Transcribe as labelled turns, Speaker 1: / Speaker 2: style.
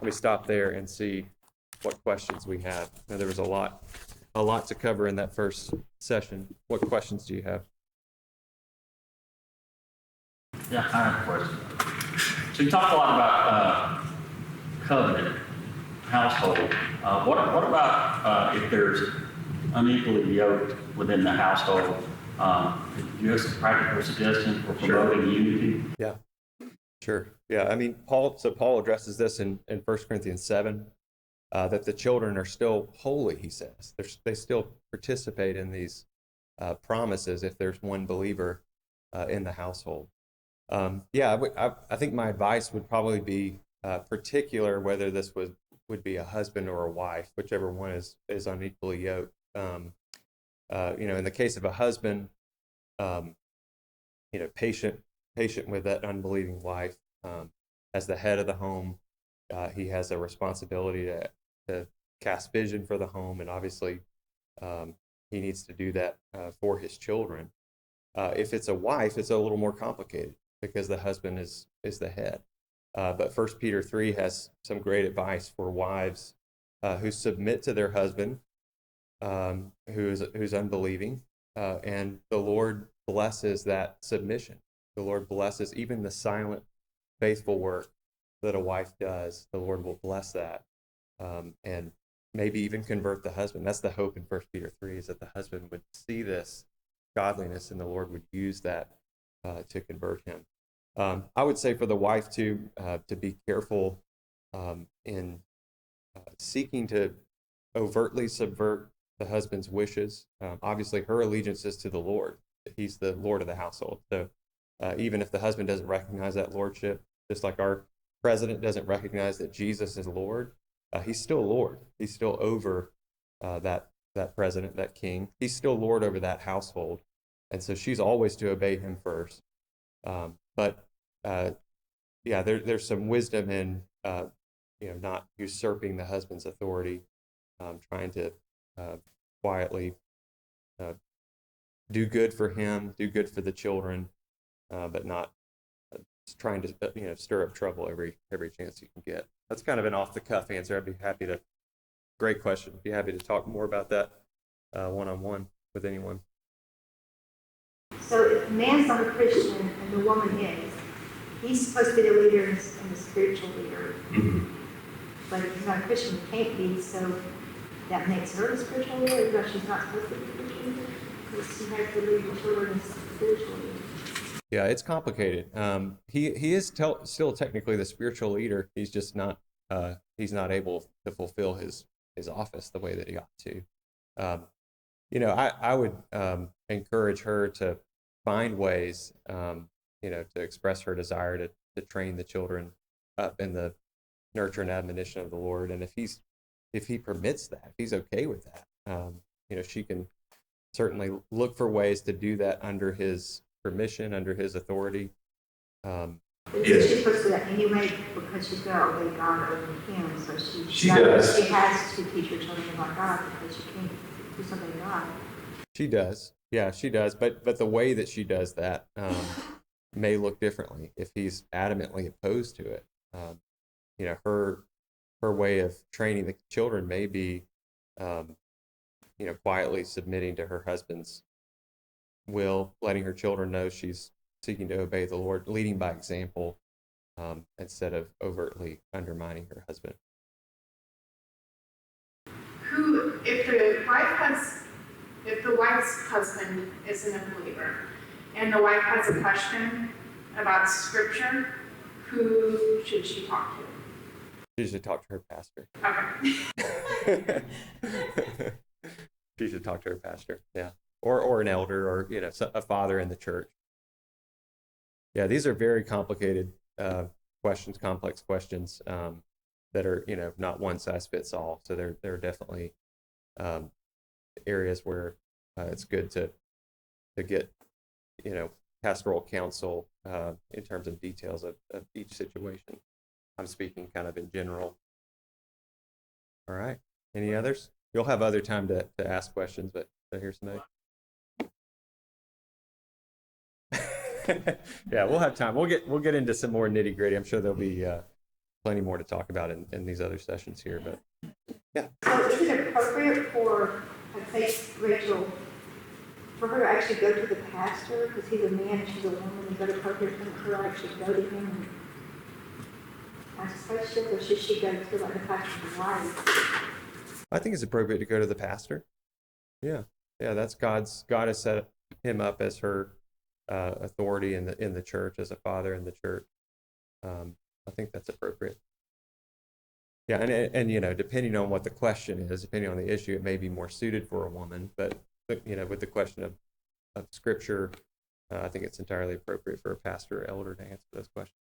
Speaker 1: me stop there and see what questions we have. Now, there was a lot to cover in that first session. What questions do you have?
Speaker 2: Yeah, I have a question. So you talked a lot about covenant, household. What about if there's unequally yoked within the household? Do you have some practical suggestions for promoting unity?
Speaker 1: Yeah, sure. Yeah, I mean, Paul addresses this in 1 Corinthians 7, that the children are still holy, he says. They still participate in these promises if there's one believer in the household. I think my advice would probably be particular whether this would be a husband or a wife, whichever one is unequally yoked. In the case of a husband, patient with that unbelieving wife. As the head of the home, he has a responsibility to cast vision for the home, and obviously he needs to do that for his children. If it's a wife, it's a little more complicated because the husband is the head. But 1 Peter 3 has some great advice for wives who submit to their husband, who's unbelieving, and the Lord blesses that submission. The Lord blesses even the silent, faithful work that a wife does. The Lord will bless that, and maybe even convert the husband. That's the hope in 1 Peter 3, is that the husband would see this godliness and the Lord would use that to convert him. I would say for the wife to be careful in seeking to overtly subvert the husband's wishes. Obviously, her allegiance is to the Lord. He's the Lord of the household. So even if the husband doesn't recognize that lordship, just like our president doesn't recognize that Jesus is Lord, he's still Lord. He's still over that president, that king. He's still Lord over that household. And so she's always to obey him first. There's some wisdom in not usurping the husband's authority, trying to quietly do good for him, do good for the children, but not trying to stir up trouble every chance you can get. That's kind of an off the cuff answer. I'd be happy to. Great question. Be happy to talk more about that one-on-one with anyone.
Speaker 3: So if the man's not a Christian and the woman is, he's supposed to be the leader and the spiritual leader. Mm-hmm. But if he's not a Christian, he can't be, so that makes her the spiritual leader, even though she's not supposed to be the spiritual leader, because she has to lead the children as spiritual leader.
Speaker 1: Yeah, it's complicated. He is still technically the spiritual leader. He's just not able to fulfill his office the way that he ought to. I would encourage her to find ways, to express her desire to train the children up in the nurture and admonition of the Lord. And if he permits that, if he's okay with that, she can certainly look for ways to do that under his permission, under his authority.
Speaker 3: She's supposed to do that anyway because she's going to obey God over him. So she
Speaker 1: does.
Speaker 3: She has to teach her children about God because she can't do something God. She
Speaker 1: does. Yeah, she does. But the way that she does that may look differently if he's adamantly opposed to it. Her way of training the children may be, quietly submitting to her husband's will, letting her children know she's seeking to obey the Lord, leading by example, instead of overtly undermining her husband.
Speaker 4: If the wife's husband isn't a believer, and the wife has a question about Scripture, who should she talk to?
Speaker 1: She should talk to her pastor.
Speaker 4: Okay.
Speaker 1: She should talk to her pastor, yeah, or an elder, or a father in the church. Yeah, these are very complicated questions, complex questions that are not one size fits all. So there are definitely areas where it's good to get pastoral counsel in terms of details of each situation. I'm speaking kind of in general. All right. Any others? You'll have other time to ask questions, but here's somebody. Yeah, we'll have time. We'll get into some more nitty gritty. I'm sure there'll be plenty more to talk about in these other sessions here. But
Speaker 3: So is it appropriate for, say, Rachel, for her to actually go to the pastor, because he's a man and she's a woman, is that appropriate for her to actually go to him and ask questions, or should she go to like the pastor's wife?
Speaker 1: I think it's appropriate to go to the pastor. Yeah, that's God has set him up as her authority in the church, as a father in the church. I think that's appropriate. Yeah, and depending on what the question is, depending on the issue, it may be more suited for a woman. But with the question of scripture, I think it's entirely appropriate for a pastor or elder to answer those questions.